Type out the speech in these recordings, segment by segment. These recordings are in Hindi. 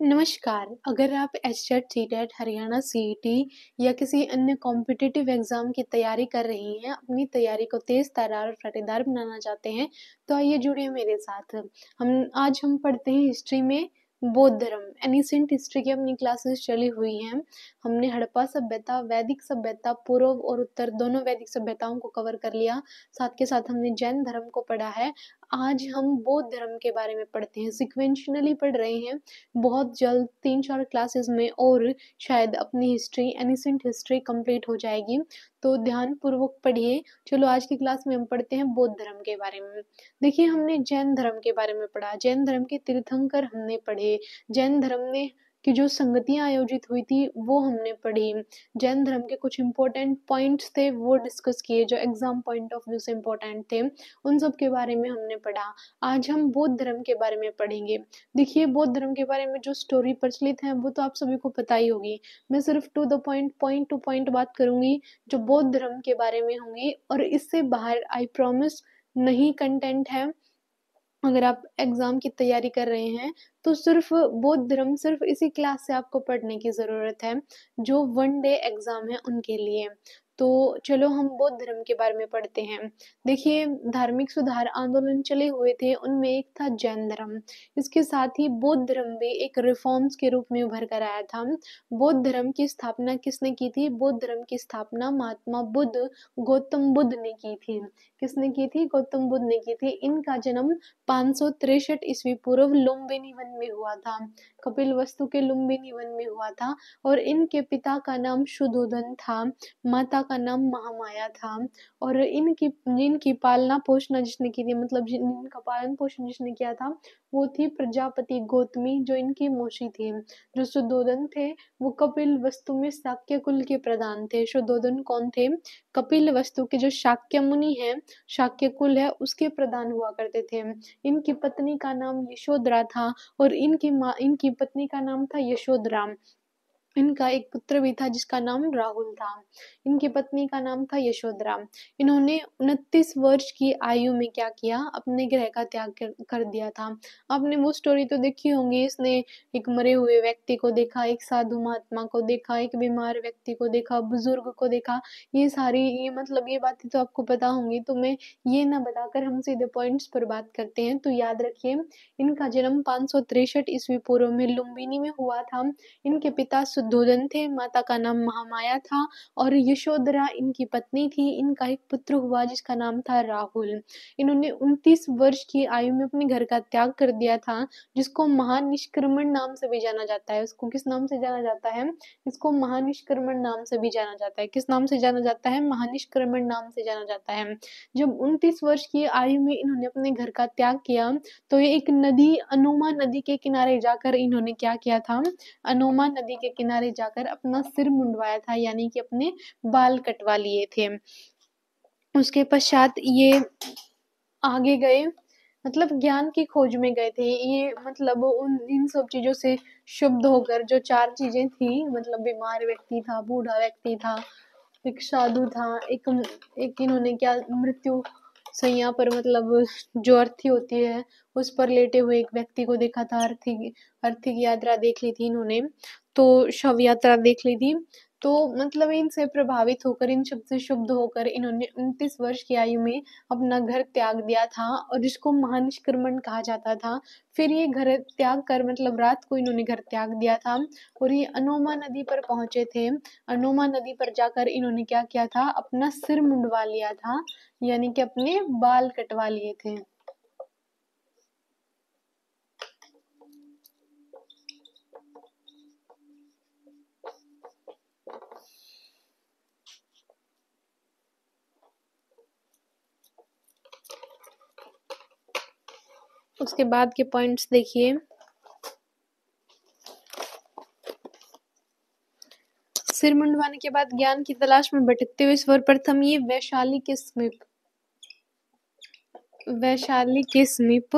नमस्कार। अगर आप एचटेट, सीटेट, हरियाणा सीईटी या किसी अन्य कॉम्पिटिटिव एग्ज़ाम की तैयारी कर रही हैं, अपनी तैयारी को तेज़ तर्रार और फतेहदार बनाना चाहते हैं, तो आइए जुड़िए मेरे साथ। आज हम पढ़ते हैं हिस्ट्री में बौद्ध धर्म। एनिसेंट हिस्ट्री की अपनी क्लासेस चली हुई हैं। हमने हड़प्पा सभ्यता, वैदिक सभ्यता, पूर्व और उत्तर दोनों वैदिक सभ्यताओं को कवर कर लिया। साथ के साथ हमने जैन धर्म को पढ़ा है। आज हम बौद्ध धर्म के बारे में पढ़ते हैं, सिक्वेंशनली पढ़ रहे हैं। बहुत जल्द 3-4 क्लासेस में और शायद अपनी हिस्ट्री, एनिसेंट हिस्ट्री कंप्लीट हो जाएगी, तो ध्यानपूर्वक पढ़िए। चलो आज की क्लास में हम पढ़ते हैं बौद्ध धर्म के बारे में। देखिए, हमने जैन धर्म के बारे में पढ़ा, जैन धर्म के तीर्थंकर हमने पढ़े, जैन धर्म ने की जो संगतियाँ आयोजित हुई थी वो हमने पढ़ी, जैन धर्म के कुछ इम्पोर्टेंट पॉइंट्स थे वो डिस्कस किए जो एग्जाम पॉइंट ऑफ व्यू से इम्पोर्टेंट थे, उन सब के बारे में हमने पढ़ा। आज हम बौद्ध धर्म के बारे में पढ़ेंगे। देखिए, बौद्ध धर्म के बारे में जो स्टोरी प्रचलित है वो तो आप सभी को पता ही होगी। मैं सिर्फ to the point to point बात करूंगी जो बौद्ध धर्म के बारे में होंगी, और इससे बाहर आई प्रॉमिस नहीं कंटेंट है। अगर आप एग्जाम की तैयारी कर रहे हैं तो सिर्फ बौद्ध धर्म सिर्फ इसी क्लास से आपको पढ़ने की ज़रूरत है, जो 1 डे एग्जाम है उनके लिए। तो चलो हम बौद्ध धर्म के बारे में पढ़ते हैं। देखिए, धार्मिक सुधार आंदोलन चले हुए थे, उनमें एक था जैन धर्म। इसके साथ ही बौद्ध धर्म भी एक रिफॉर्म्स के रूप में उभर कर आया था। बौद्ध धर्म की स्थापना किसने की थी? बौद्ध धर्म की स्थापना महात्मा बुद्ध, गौतम बुद्ध ने की थी। किसने की थी? गौतम बुद्ध ने की थी। इनका जन्म 563 ईस्वी पूर्व लुम्बिनी वन में हुआ था। कपिलवस्तु के लुम्बिनी वन में हुआ था, और इनके पिता का नाम शुद्धोधन था, माता का नाम महामाया था, और जिनकी पालना पोषणा जिसने की थी, मतलब जिनका पालन पोषण जिसने किया था वो थी प्रजापति गौतमी, जो इनकी मौसी थी। जो शुद्धोधन थे वो कपिल वस्तु में शाक्य कुल के प्रधान थे। शुद्धोधन कौन थे? कपिल वस्तु के जो शाक्य मुनि है, शाक्य कुल है, उसके प्रधान हुआ करते थे। इनकी पत्नी का नाम यशोधरा था, और इनकी पत्नी का नाम था यशोधरा। इनका एक पुत्र भी था जिसका नाम राहुल था। इनकी पत्नी का नाम था यशोधरा। इन्होंने 29 वर्ष की आयु में क्या किया? अपने ग्रह का त्याग कर दिया था। आपने वो स्टोरी तो देखी होंगी। इसने एक मरे हुए व्यक्ति को देखा, एक साधु महात्मा को देखा, एक बीमार व्यक्ति को देखा, बुजुर्ग को देखा। ये बातें तो आपको पता होंगी, तो मैं ये ना बताकर हम सीधे पॉइंट्स पर बात करते हैं। तो याद रखिए, इनका जन्म 563 ईस्वी पूर्व में लुम्बिनी में हुआ था। इनके पिता शुद्धोधन थे, माता का नाम महामाया था, और यशोधरा इनकी पत्नी थी। इनका एक पुत्र हुआ जिसका नाम था राहुल। इन्होंने 29 वर्ष की आयु में अपने घर का त्याग कर दिया था, जिसको महानिष्क्रमण नाम से भी जाना जाता है। उसको किस नाम से जाना जाता है? इसको महानिष्क्रमण नाम से भी जाना जाता है। किस नाम से जाना जाता है? महानिष्क्रमण नाम से जाना जाता है। जब 29 वर्ष की आयु में इन्होंने अपने घर का त्याग किया, तो ये एक नदी, अनोमा नदी के किनारे जाकर इन्होंने क्या किया था? अनोमा नदी के किनारे जाकर अपना सिर मुंडवाया था, यानी कि अपने बाल कटवा लिए थे। उसके पश्चात ये आगे गए, मतलब ज्ञान की खोज में गए थे ये। मतलब इन सब चीजों से शुद्ध होकर, जो 4 चीजें थी, मतलब बीमार व्यक्ति था, बूढ़ा व्यक्ति था, एक साधु था, एक इन्होंने क्या, मृत्यु शैया पर, मतलब जो अर्थी होती है उस पर लेटे हुए एक व्यक्ति को देखा था। आर्थिक यात्रा देख ली थी इन्होंने, तो शव यात्रा देख ली थी। तो मतलब इनसे प्रभावित होकर, इन शब्द से शुद्ध होकर इन्होंने 29 वर्ष की आयु में अपना घर त्याग दिया था, और जिसको महानिष्क्रमण कहा जाता था। फिर ये घर त्याग कर, मतलब रात को इन्होंने घर त्याग दिया था, और ये अनोमा नदी पर पहुंचे थे। अनोमा नदी पर जाकर इन्होंने क्या किया था? अपना सिर मुंडवा लिया था, यानी कि अपने बाल कटवा लिए थे। उसके बाद के पॉइंट्स देखिए। सिर मुंडवाने के बाद ज्ञान की तलाश में भटकते हुए सर्वप्रथम ये वैशाली के समीप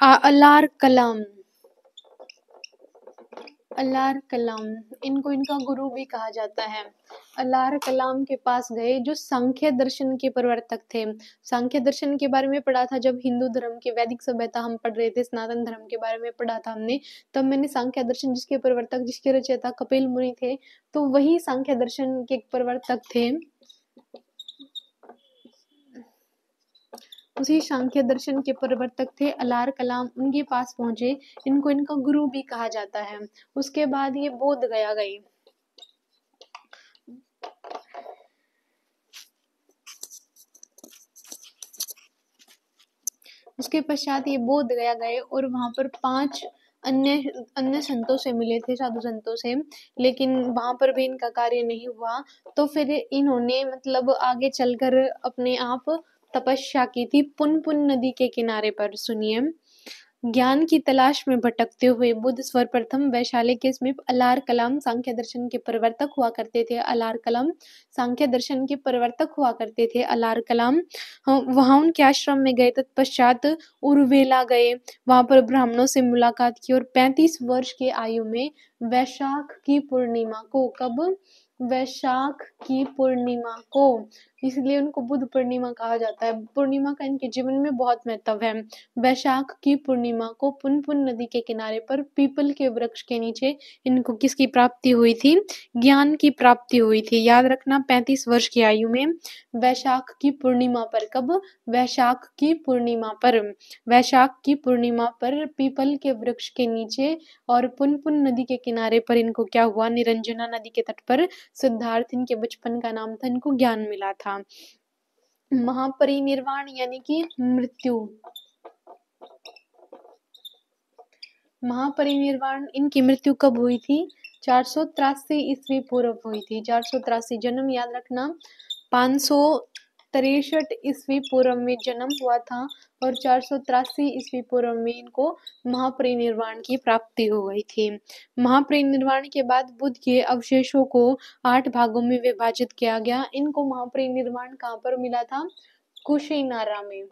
अलार कलाम, इनको इनका गुरु भी कहा जाता है। अलार कलाम के पास गए जो सांख्य दर्शन के प्रवर्तक थे। सांख्य दर्शन के बारे में पढ़ा था जब हिंदू धर्म की वैदिक सभ्यता हम पढ़ रहे थे, सनातन धर्म के बारे में पढ़ा था हमने, तब मैंने सांख्य दर्शन जिसके प्रवर्तक, जिसके रचयिता कपिल मुनि थे, तो वही सांख्य दर्शन के प्रवर्तक थे। उसी सांख्य दर्शन के प्रवर्तक थे अलार कलाम, उनके पास पहुंचे। इनको इनका गुरु भी कहा जाता है। उसके बाद ये बोध गया गए। उसके पश्चात ये बोध गया गए और वहां पर 5 अन्य संतों से मिले थे, साधु संतों से, लेकिन वहां पर भी इनका कार्य नहीं हुआ। तो फिर इन्होंने मतलब आगे चलकर अपने आप तपस्या की थी पुनपुन नदी के किनारे पर। सुनिए, ज्ञान की तलाश में भटकते हुए बुद्ध सर्वप्रथम वैशाली के समीप अलार कलाम सांख्य दर्शन के प्रवर्तक हुआ करते थे। अलार कलाम सांख्य दर्शन के प्रवर्तक हुआ करते थे अलार कलाम। वहां उनके आश्रम में गए, तत्पश्चात उर्वेला गए, वहां पर ब्राह्मणों से मुलाकात की और 35 वर्ष की आयु में वैशाख की पूर्णिमा को, कब? वैशाख की पूर्णिमा को, इसलिए उनको बुद्ध पूर्णिमा कहा जाता है। पूर्णिमा का इनके जीवन में बहुत महत्व है। वैशाख की पूर्णिमा को पुनपुन नदी के किनारे पर पीपल के वृक्ष के नीचे इनको किसकी प्राप्ति हुई थी? ज्ञान की प्राप्ति हुई थी। याद रखना, 35 वर्ष की आयु में वैशाख की पूर्णिमा पर, कब? वैशाख की पूर्णिमा पर, वैशाख की पूर्णिमा पर पीपल के वृक्ष के नीचे और पुनपुन नदी के किनारे पर इनको क्या हुआ? निरंजना नदी के तट पर सिद्धार्थ इनके बचपन का नाम था, इनको ज्ञान मिला था। महापरिनिर्वाण यानी कि मृत्यु, महापरिनिर्वाण इनकी मृत्यु कब हुई थी? 483 ईस्वी पूर्व हुई थी। 483 जन्म याद रखना, 563 ईस्वी पूर्व में जन्म हुआ था और 483 ईस्वी पूर्व में इनको महापरिनिर्वाण की प्राप्ति हो गई थी। महापरिनिर्वाण के बाद बुद्ध के अवशेषों को 8 भागों में विभाजित किया गया। इनको महापरिनिर्वाण कहाँ पर मिला था? कुशीनारा में,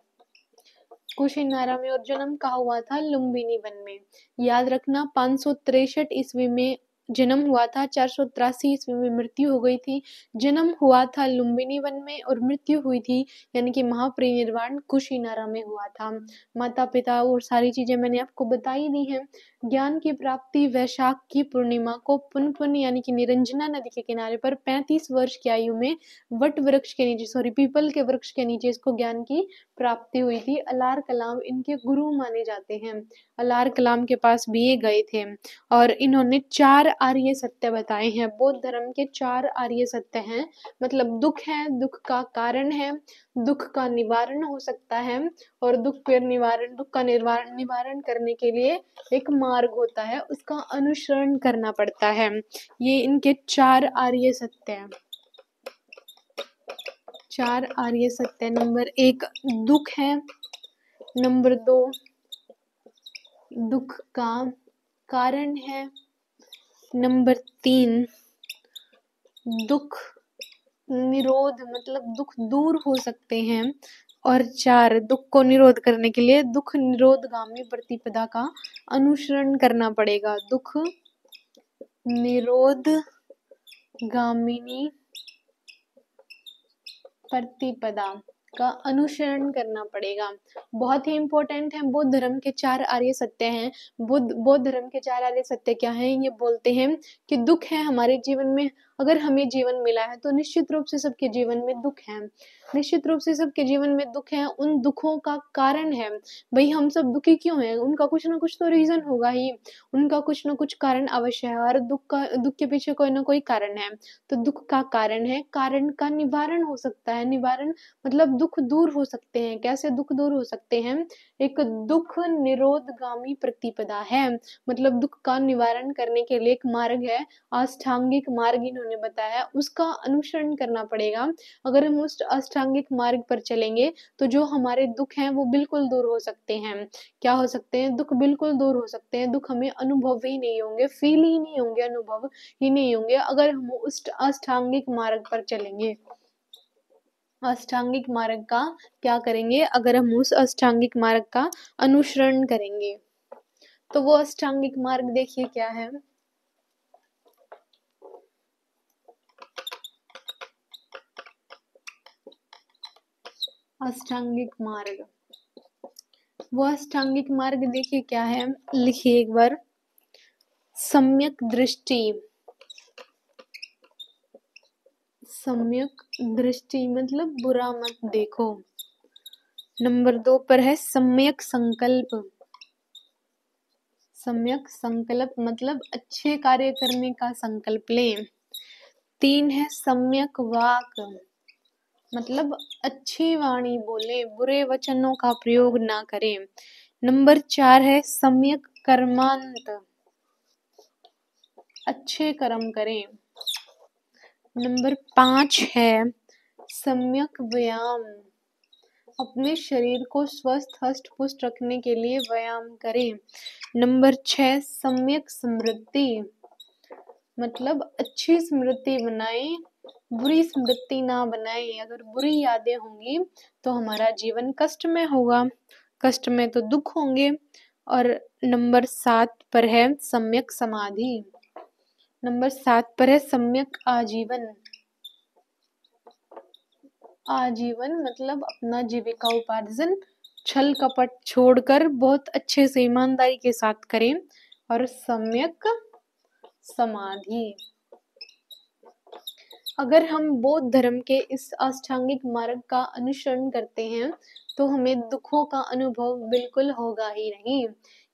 कुशीनारा में। और जन्म कहाँ हुआ था? लुम्बिनी वन में। याद रखना, 563 ईस्वी में जन्म हुआ था, 483 ईस्वी में मृत्यु हो गई थी। जन्म हुआ था लुम्बिनी वन में और मृत्यु हुई थी यानी कि महापरिनिर्वाण कुशीनारा में हुआ था। माता पिता और सारी चीजें मैंने आपको बताई दी हैं। ज्ञान की प्राप्ति वैशाख की पूर्णिमा को पुनपुन यानी कि निरंजना नदी के किनारे पर 35 वर्ष की आयु में वट वृक्ष के नीचे, सॉरी पीपल के वृक्ष के नीचे इसको ज्ञान की प्राप्ति हुई थी। अलार कलाम इनके गुरु माने जाते हैं। अलार कलाम के पास भी ये गए थे और इन्होंने 4 आर्य सत्य बताए हैं। बौद्ध धर्म के 4 आर्य सत्य हैं। मतलब दुख है, दुख का कारण है, दुख का निवारण हो सकता है और दुख का निवारण करने के लिए एक मार्ग होता है, उसका अनुसरण करना पड़ता है। ये इनके 4 आर्य सत्य हैं। 4 आर्य सत्य। नंबर 1 दुख है, नंबर 2 दुख का कारण है, नंबर 3 दुख निरोध मतलब दुख दूर हो सकते हैं, और 4 दुख को निरोध करने के लिए दुख निरोधगामी प्रतिपदा का अनुसरण करना पड़ेगा। दुख निरोधगामिनी प्रतिपदा का अनुसरण करना पड़ेगा। बहुत ही इम्पोर्टेंट है। बौद्ध धर्म के 4 आर्य सत्य हैं। बौद्ध धर्म के 4 आर्य सत्य क्या हैं? ये बोलते हैं कि दुख है हमारे जीवन में, अगर हमें जीवन मिला है तो निश्चित रूप से सबके जीवन में दुख है, निश्चित रूप से सबके जीवन में दुख है। उन दुखों का कारण है, भाई हम सब दुखी क्यों हैं? उनका कुछ ना कुछ तो रीजन होगा ही, उनका कुछ ना कुछ कारण अवश्य है। और दुख के पीछे कोई ना कोई कारण है। तो दुख का कारण है, कारण का निवारण हो सकता है। निवारण मतलब दुख दूर हो सकते हैं। कैसे दुख दूर हो सकते हैं? एक दुख निरोधगामी प्रतिपदा है, मतलब दुख का निवारण करने के लिए एक मार्ग है, अष्टांगिक मार्ग इन्होंने बताया, उसका अनुसरण करना पड़ेगा। अगर हम उस अष्टांगिक मार्ग पर चलेंगे तो जो हमारे दुख हैं वो बिल्कुल दूर हो सकते हैं। क्या हो सकते हैं? दुख बिल्कुल दूर हो सकते हैं। दुख हमें अनुभव ही नहीं होंगे, फील ही नहीं होंगे, अनुभव ही नहीं होंगे अगर हम उस अष्टांगिक मार्ग पर चलेंगे। अष्टांगिक मार्ग का क्या करेंगे? अगर हम उस अष्टांगिक मार्ग का अनुसरण करेंगे। तो वो अष्टांगिक मार्ग देखिए क्या है। अष्टांगिक मार्ग, वो अष्टांगिक मार्ग देखिए क्या है, लिखिए एक बार। सम्यक दृष्टि, सम्यक दृष्टि मतलब बुरा मत देखो। नंबर 2 पर है सम्यक संकल्प, सम्यक संकल्प मतलब अच्छे कार्य करने का संकल्प लें। 3 है सम्यक वाक, मतलब अच्छी वाणी बोले, बुरे वचनों का प्रयोग ना करें। नंबर 4 है सम्यक कर्मांत, अच्छे कर्म करें। नंबर 5 है सम्यक व्यायाम, अपने शरीर को स्वस्थ हष्ट पुष्ट रखने के लिए व्यायाम करें। नंबर 6 सम्यक स्मृति, मतलब अच्छी स्मृति बनाएं, बुरी स्मृति ना बनाएं। अगर बुरी यादें होंगी तो हमारा जीवन कष्ट में होगा, कष्ट में तो दुख होंगे। और नंबर 7 पर है सम्यक समाधि, नंबर 7 पर है सम्यक आजीवन। आजीवन मतलब अपना जीविका उपार्जन छल कपट छोड़कर बहुत अच्छे से ईमानदारी के साथ करें। और सम्यक समाधि, अगर हम बौद्ध धर्म के इस अष्टांगिक मार्ग का अनुसरण करते हैं तो हमें दुखों का अनुभव बिल्कुल होगा ही नहीं।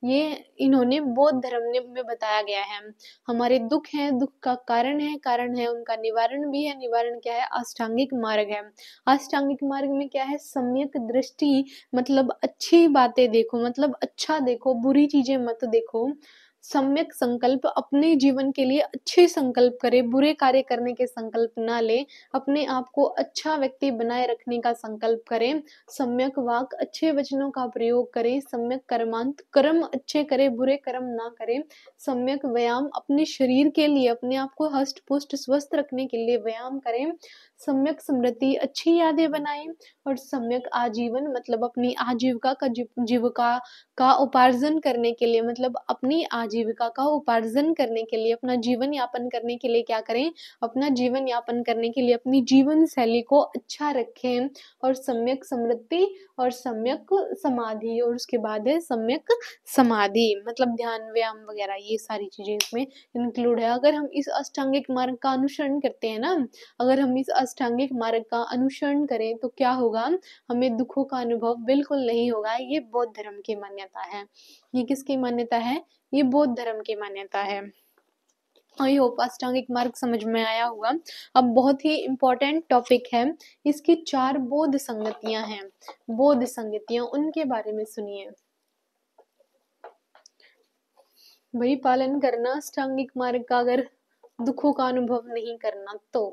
ये इन्होंने बौद्ध धर्म में बताया गया है। हमारे दुख हैं, दुख का कारण है उनका निवारण भी है। निवारण क्या है? अष्टांगिक मार्ग है। अष्टांगिक मार्ग में क्या है? सम्यक दृष्टि, मतलब अच्छी बातें देखो, मतलब अच्छा देखो, बुरी चीजें मत देखो। सम्यक संकल्प, अपने जीवन के लिए अच्छे संकल्प करे, बुरे कार्य करने के संकल्प ना ले, अपने आप को अच्छा व्यक्ति बनाए रखने का संकल्प करें। सम्यक वाक, अच्छे वचनों का प्रयोग करें। सम्यक कर्मांत, कर्म अच्छे करे, बुरे कर्म ना करें। सम्यक व्यायाम, अपने शरीर के लिए, अपने आप को हष्ट पुष्ट स्वस्थ रखने के लिए व्यायाम करें। सम्यक स्मृति, अच्छी यादें बनाएं। और सम्यक आजीवन, मतलब अपनी आजीविका का उपार्जन करने के लिए, मतलब अपनी आजीविका का उपार्जन करने के लिए, अपना जीवन यापन करने के लिए क्या करें? अपना जीवन यापन करने के लिए अपनी जीवन शैली को अच्छा रखें। और सम्यक स्मृति और सम्यक समाधि, और उसके बाद है सम्यक समाधि, मतलब ध्यान व्यायाम वगैरह, ये सारी चीजें इसमें इंक्लूड है। अगर हम इस अष्टांगिक मार्ग का अनुसरण करते हैं ना, अगर हम इस अष्टांगिक मार्ग का अनुसरण करें तो क्या होगा? हमें दुखों का अनुभव बिल्कुल नहीं होगा। ये बौद्ध धर्म की मान्यता है। ये किसकी मान्यता है? ये बौद्ध धर्म की मान्यता है। आई होप अष्टांगिक मार्ग समझ में आया होगा। अब बहुत ही इम्पोर्टेंट टॉपिक है, इसकी 4 बौद्ध संगतियां हैं। बौद्ध संगतियां, उनके बारे में सुनिए। वही पालन करना अष्टांगिक मार्ग का, अगर दुखों का अनुभव नहीं करना तो।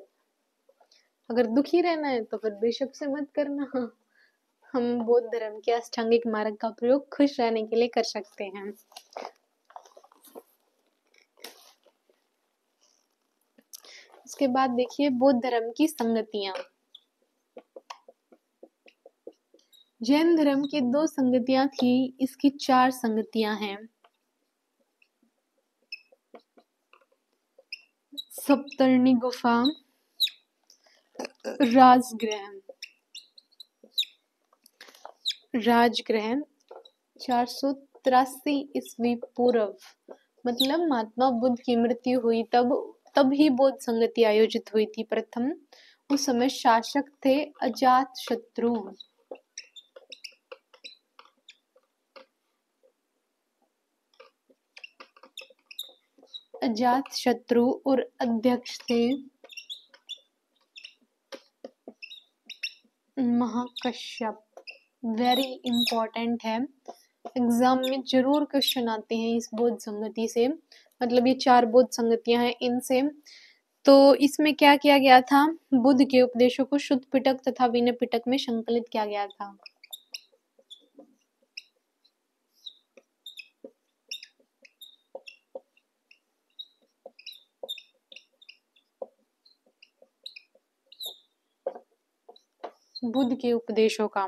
अगर दुखी रहना है तो फिर बेशक से मत करना। हम बौद्ध धर्म के अष्टांगिक मार्ग का प्रयोग खुश रहने के लिए कर सकते हैं। उसके बाद देखिए बौद्ध धर्म की संगतियां। जैन धर्म की 2 संगतियां थी, इसकी 4 संगतियां हैं। सप्तर्षि गुफा, राजगृह, राजगृह 483 ईस्वी पूर्व, मतलब महात्मा बुद्ध की मृत्यु हुई तब ही बौद्ध संगति आयोजित हुई थी प्रथम। उस समय शासक थे अजात शत्रु। अजात शत्रु और अध्यक्ष थे महाकश्यप। वेरी इंपॉर्टेंट है, एग्जाम में जरूर क्वेश्चन आते हैं इस बौद्ध संगति से, मतलब ये 4 बौद्ध संगतियां हैं इनसे। तो इसमें क्या किया गया था? बुद्ध के उपदेशों को शुद्ध पिटक तथा विनय पिटक में संकलित किया गया था। बुद्ध के उपदेशों का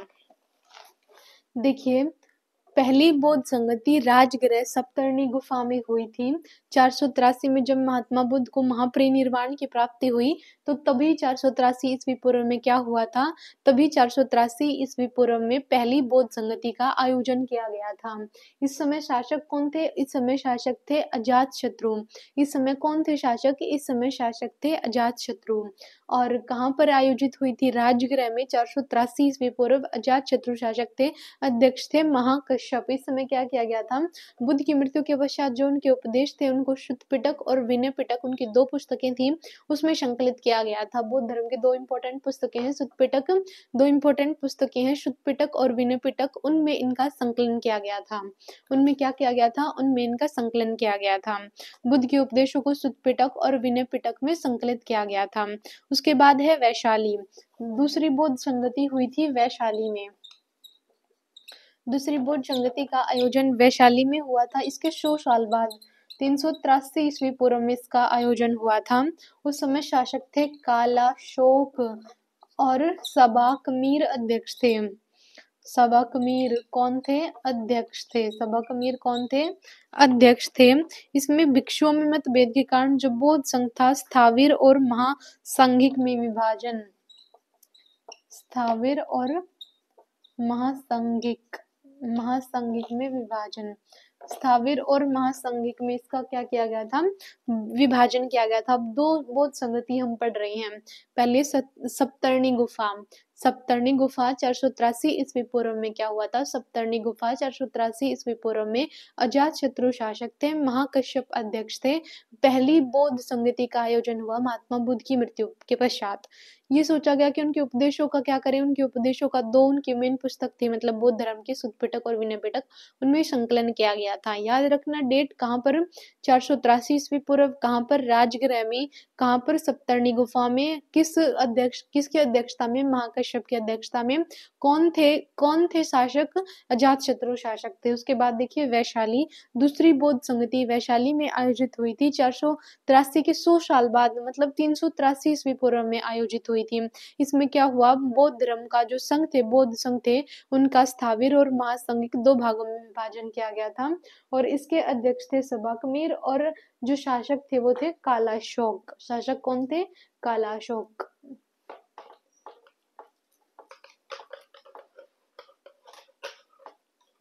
देखिए, पहली बौद्ध संगति राजगृह सप्तर्षि गुफा में हुई थी। 483 में जब महात्मा बुद्ध को महापरिनिर्वाण की प्राप्ति हुई तो तभी 483 ईस्वी पूर्व में क्या हुआ था, तभी 483 ईस्वी पूर्व में पहली बौद्ध संगति का आयोजन किया गया था। इस समय शासक कौन थे? इस समय शासक थे अजातशत्रु। इस समय कौन थे शासक? इस समय शासक थे अजातशत्रु। और कहाँ पर आयोजित हुई थी? राजगृह में। 483 ईस्वी पूर्व अजातशत्रु शासक थे, अध्यक्ष थे महाकश्यप। इस समय क्या किया गया था? बुद्ध की मृत्यु के पश्चात जो उनके उपदेश थे उनको शुद्ध पिटक और विनय पिटक, उनकी 2 पुस्तकें थी, उसमें संकलित किया गया था। बौद्ध धर्म की 2 इंपॉर्टेंट पुस्तकें हैं, शुद्ध पिटक, 2 इंपॉर्टेंट पुस्तकें हैं, शुद्ध पिटक और विनय पिटक, उनमें इनका संकलन किया गया था। उनमें क्या किया गया था? उनमें इनका संकलन किया गया था। बुद्ध के उपदेशों को शुद्ध पिटक और विनय पिटक में संकलित किया गया था। उसके बाद है वैशाली। दूसरी बौद्ध संगति हुई थी वैशाली में। दूसरी बौद्ध संगति का आयोजन वैशाली में हुआ था। इसके 100 साल बाद 383 ईस्वी पूर्व में इसका आयोजन हुआ था। उस समय शासक थे कालाशोक और सबाकमीर अध्यक्ष थे। सबाकमीर कौन थे? अध्यक्ष थे। सबाकमीर कौन थे? अध्यक्ष थे। इसमें भिक्षुओं में मतभेद के कारण जो बौद्ध संघ था, स्थाविर और महासंघिक में विभाजन, स्थाविर और महासंघिक में विभाजन, स्थाविर और महासंघिक में इसका क्या किया गया था? विभाजन किया गया था। अब 2 बौद्ध संगति हम पढ़ रहे हैं। पहले सप्तर्षि गुफा। सप्तर्षि गुफा 483 ईस्वी पूर्व में क्या हुआ था? सप्तर्षि गुफा 483 ईस्वी पूर्व में अजातशत्रु शासक थे, महाकश्यप अध्यक्ष थे। पहली बौद्ध संगति का आयोजन हुआ महात्मा बुद्ध की मृत्यु के पश्चात। ये सोचा गया कि उनके उपदेशों का क्या करें? उनके उपदेशों का 2 उनकी मेन पुस्तक थी, मतलब बौद्ध धर्म की शुद्ध पिटक और विनय पिटक, उनमें संकलन किया गया था। याद रखना डेट, कहाँ पर? 483 ईस्वी पूर्व। कहाँ पर? राजगृह में। कहाँ पर? सप्तर्षि गुफा में। किसकी अध्यक्षता में? महाकश्यप की अध्यक्षता में। कौन थे शासक? अजातशत्रु शासक थे। उसके बाद देखिए वैशाली। दूसरी बौद्ध संगति वैशाली में आयोजित हुई थी 483 के 100 साल बाद, मतलब 383 ईस्वी पूर्व में आयोजित हुई थी। इसमें क्या हुआ? बौद्ध धर्म का जो संघ थे, बौद्ध संघ थे, उनका स्थाविर और महासंघिक 2 भागों में विभाजन किया गया था। और इसके अध्यक्ष थे सबाकमीर और जो शासक थे वो थे कालाशोक। शासक कौन थे? कालाशोक।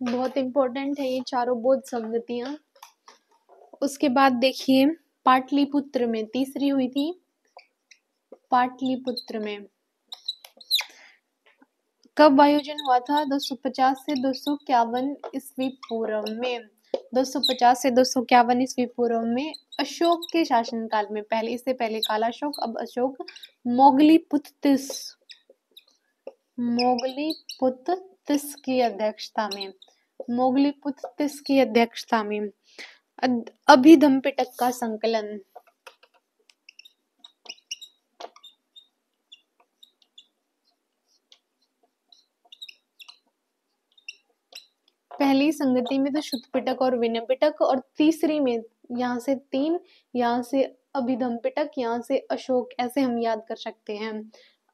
बहुत इंपॉर्टेंट है ये चारों बौद्ध संगतियां। उसके बाद देखिए पाटलिपुत्र में तीसरी हुई थी। पाटलिपुत्र में कब आयोजन हुआ था? 250 से 251 ईस्वी पूर्व में। 250 से 251 ईस्वी पूर्व में अशोक के शासनकाल में। पहले, इससे पहले कालाशोक, अब अशोक। मोगलीपुत्तिस की अध्यक्षता में। मोगलीपुत्तिस की अध्यक्षता में अभिधम्म पिटक का संकलन। पहली संगति में तो शुद्ध पिटक और विनय पिटक, और तीसरी में यहाँ से 3, यहाँ से अभिधम्म पिटक, यहाँ से अशोक, ऐसे हम याद कर सकते हैं।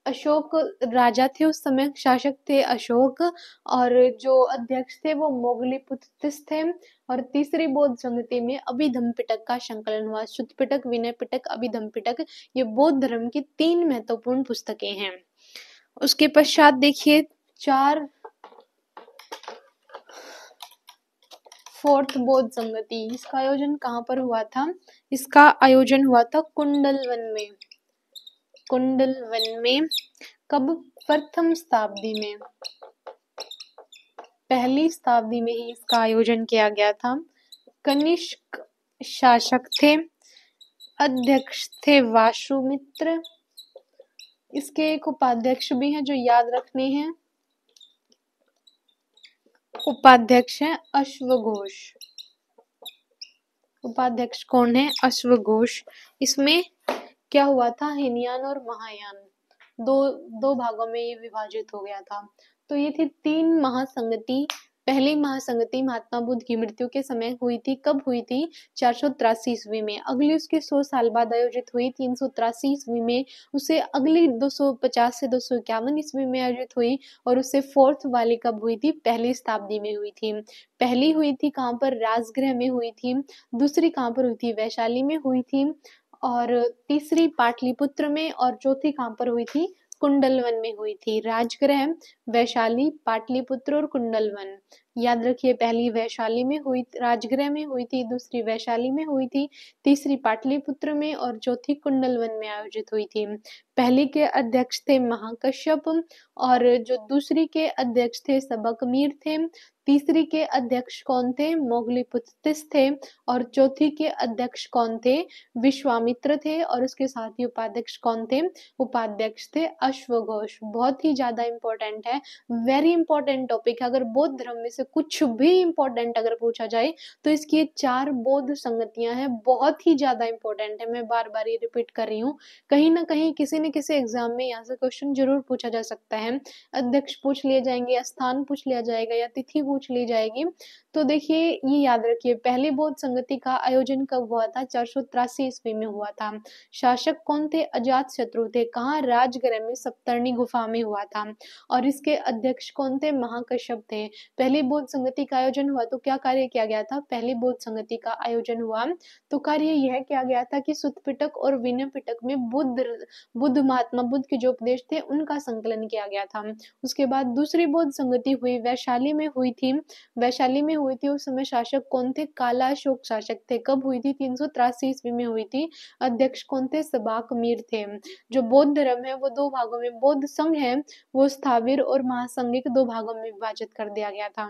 अशोक राजा थे उस समय, शासक थे अशोक, और जो अध्यक्ष थे वो मोगलीपुत्तिस थे। और तीसरी बौद्ध संगति में अभिधम्म पिटक का संकलन हुआ। शुद्ध पिटक, विनय पिटक, अभिधम्म पिटक, ये बौद्ध धर्म की 3 महत्वपूर्ण पुस्तकें हैं। उसके पश्चात देखिए 4th बौद्ध संगति। इसका आयोजन कहाँ पर हुआ था? इसका आयोजन हुआ था कुंडलवन में। कुंडलवन में कब? प्रथम शताब्दी में। पहली शताब्दी में ही इसका आयोजन किया गया था। कनिष्क शासक थे, अध्यक्ष थे वासुमित्र। इसके एक उपाध्यक्ष भी हैं जो याद रखने हैं। उपाध्यक्ष है अश्वघोष। उपाध्यक्ष कौन है? अश्वघोष। इसमें क्या हुआ था? हीनयान और महायान, दो भागों में ये विभाजित हो गया था। तो ये थी 3 महासंगति। पहली महासंगति महात्मा बुद्ध की मृत्यु के समय हुई थी। कब हुई थी? 483 ईस्वी में। अगली उसके 100 साल बाद आयोजित हुई 383 ईस्वी में। उससे अगली 250 से 251 ईस्वी में आयोजित हुई। और उससे फोर्थ वाली कब हुई थी? पहली शताब्दी में हुई थी। पहली हुई थी कहाँ पर? राजगृह में हुई थी। दूसरी कहाँ पर हुई थी? वैशाली में हुई थी। और तीसरी पाटलिपुत्र में। और चौथी कहाँ पर हुई थी? कुंडलवन में हुई थी। राजगृह, वैशाली, पाटलिपुत्र और कुंडलवन। याद रखिए, पहली वैशाली में हुई, राजगृह में हुई थी, दूसरी वैशाली में हुई थी, तीसरी पाटलिपुत्र में और चौथी कुंडलवन में आयोजित हुई थी। पहली के अध्यक्ष थे महाकश्यप और जो दूसरी के अध्यक्ष थे सबकमीर थे। तीसरी के अध्यक्ष कौन थे? मोगलीपुत्तिस थे। और चौथी के अध्यक्ष कौन थे? विश्वामित्र थे। और उसके साथ ही उपाध्यक्ष कौन थे? उपाध्यक्ष थे अश्वघोष। बहुत ही ज्यादा इंपॉर्टेंट है, वेरी इंपॉर्टेंट टॉपिक है। अगर बौद्ध धर्म में से कुछ भी इंपॉर्टेंट अगर पूछा जाए तो इसकी ये 4 बौद्ध संगतियां हैं, बहुत ही ज्यादा इंपॉर्टेंट है। मैं बार बार ये रिपीट कर रही हूँ, कहीं ना कहीं किसी न किसी एग्जाम में यहाँ से क्वेश्चन जरूर पूछा जा सकता है। अध्यक्ष पूछ लिए जाएंगे, स्थान पूछ लिया जाएगा या तिथि पूछ ली जाएगी। तो देखिए, ये याद रखिए, पहली बौद्ध संगति का आयोजन कब हुआ था? 483 ईस्वी में हुआ था। शासक कौन थे? अजात शत्रु थे। कहाँ? राजगृह में, सप्तर्णी गुफा में हुआ था। और इसके अध्यक्ष कौन थे? महाकश्यप थे। पहली बौद्ध संगति का आयोजन हुआ तो क्या कार्य किया गया था? पहली बौद्ध संगति का आयोजन हुआ तो कार्य यह किया गया था कि सुत्त पिटक और विनय पिटक में बुद्ध महात्मा बुद्ध के जो उपदेश थे उनका संकलन किया गया था। उसके बाद दूसरी बौद्ध संगति हुई, वैशाली में हुई थी। वैशाली में हुई थी, उस समय शासक कौन थे? काला अशोक शासक थे। कब हुई थी? 383 ईस्वी में हुई थी। अध्यक्ष कौन थे? सबाकमीर थे। जो बौद्ध धर्म है वो 2 भागों में, बौद्ध संघ है वो स्थाविर और महासंघिक 2 भागों में विभाजित कर दिया गया था।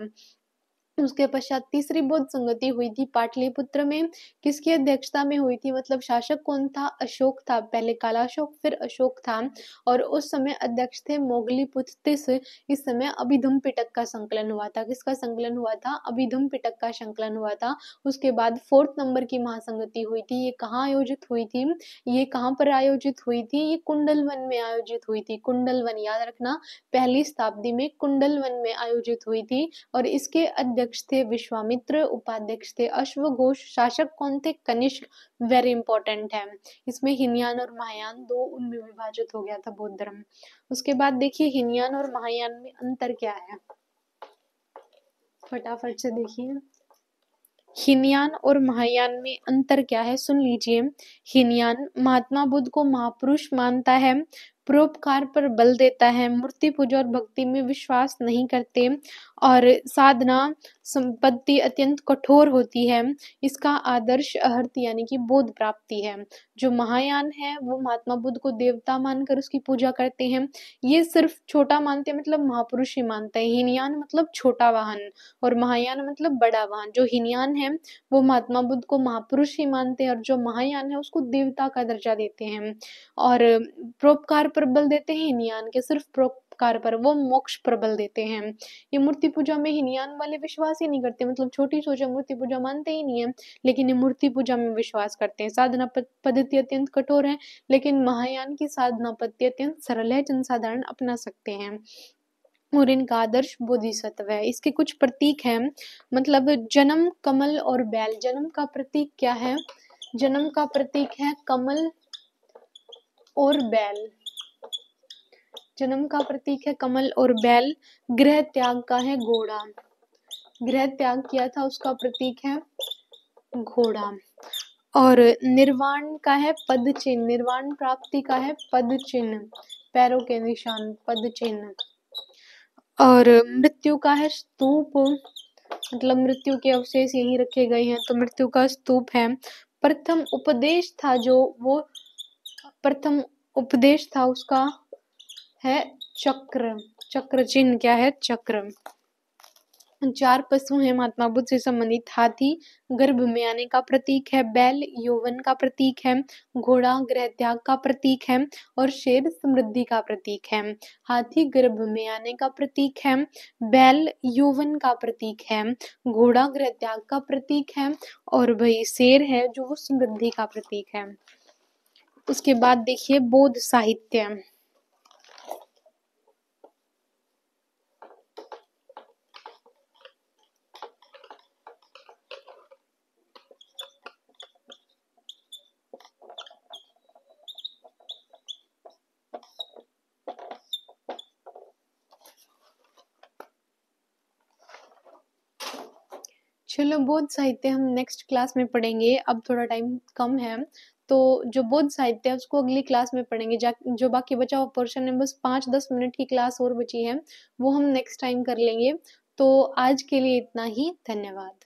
उसके पश्चात तीसरी बौद्ध संगति हुई थी पाटलिपुत्र में। किसकी अध्यक्षता में हुई थी? मतलब शासक कौन था? अशोक था। पहले काला अशोक फिर अशोक था। और उस समय अध्यक्ष थे मोगलीपुत्तिस। इस समय अभिधम पिटक का संकलन हुआ था। किसका संकलन हुआ था? अभिधम पिटक का संकलन हुआ था। उसके बाद 4th नंबर की महासंगति हुई थी। ये कहाँ आयोजित हुई थी? ये कहाँ पर आयोजित हुई थी? ये कुंडलवन में आयोजित हुई थी। कुंडलवन याद रखना, पहली शताब्दी में कुंडलवन में आयोजित हुई थी। और इसके अध्यक्ष थे विश्वामित्र, उपाध्यक्ष थे अश्वघोष, शासक कौन थे? कनिष्क। वेरी इंपॉर्टेंट है। इसमें हीनयान और महायान 2 उनमें विभाजित हो गया था बौद्ध धर्म। उसके बाद देखिए, हीनयान और महायान में अंतर क्या है, फटाफट से देखिए। हीनयान और महायान में अंतर क्या है, सुन लीजिए। हीनयान महात्मा बुद्ध को महापुरुष मानता है, परोपकार पर बल देता है, मूर्ति पूजा और भक्ति में विश्वास नहीं करते और साधना संपत्ति अत्यंत कठोर होती है। इसका आदर्श अर्थ यानी कि बोध प्राप्ति है। जो महायान है वो महात्मा बुद्ध को देवता मानकर उसकी पूजा करते हैं। ये सिर्फ छोटा मानते हैं, मतलब महापुरुष ही मानता है। हीनयान मतलब छोटा वाहन और महायान मतलब बड़ा वाहन। जो हीनयान है वो महात्मा बुद्ध को महापुरुष ही मानते हैं और जो महायान है उसको देवता का दर्जा देते हैं। और परोपकार पर बल देते हैं हीनयान के, सिर्फ परोपकार पर, वो मोक्ष पर बल देते हैं। ये मूर्ति पूजा में हीनयान वाले विश्वास ही नहीं करते, मतलब छोटी सोच मूर्ति पूजा मानते ही नहीं है, लेकिन ये मूर्ति पूजा में विश्वास करते हैं। साधना पद्धति अत्यंत कठोर है, लेकिन महायान की साधना पद्धति अत्यंत सरल है, जनसाधारण अपना सकते हैं। और इनका आदर्श बोधिसत्व है। इसके कुछ प्रतीक हैं, मतलब जन्म, कमल और बैल। जन्म का प्रतीक क्या है? जन्म का प्रतीक है कमल और बैल। जन्म का प्रतीक है कमल और बैल। गृह त्याग का है घोड़ा। गृह त्याग किया था उसका प्रतीक है घोड़ा। और निर्वाण का है पद चिन्ह। निर्वाण प्राप्ति का है पद चिन्ह, पैरों के निशान, पद चिन्ह। और मृत्यु का है स्तूप, मतलब मृत्यु के अवशेष यही रखे गए हैं तो मृत्यु का स्तूप है। प्रथम उपदेश था जो, वो प्रथम उपदेश था उसका है चक्र। चक्र चिन्ह क्या है? चक्र। 4 पशु हैं महात्मा बुद्ध से संबंधित। हाथी गर्भ में आने का प्रतीक है, बैल यौवन का प्रतीक है, घोड़ा गृह त्याग का प्रतीक है और शेर समृद्धि का प्रतीक है। हाथी गर्भ में आने का प्रतीक है, बैल यौवन का प्रतीक है, घोड़ा गृह त्याग का प्रतीक है और भाई शेर है जो वो समृद्धि का प्रतीक है। उसके बाद देखिए बौद्ध साहित्य। चलो बौद्ध साहित्य हम नेक्स्ट क्लास में पढ़ेंगे, अब थोड़ा टाइम कम है। तो जो बौद्ध साहित्य है उसको अगली क्लास में पढ़ेंगे। जो बाकी बचा हुआ पोर्शन है, बस 5-10 मिनट की क्लास और बची है, वो हम नेक्स्ट टाइम कर लेंगे। तो आज के लिए इतना ही, धन्यवाद।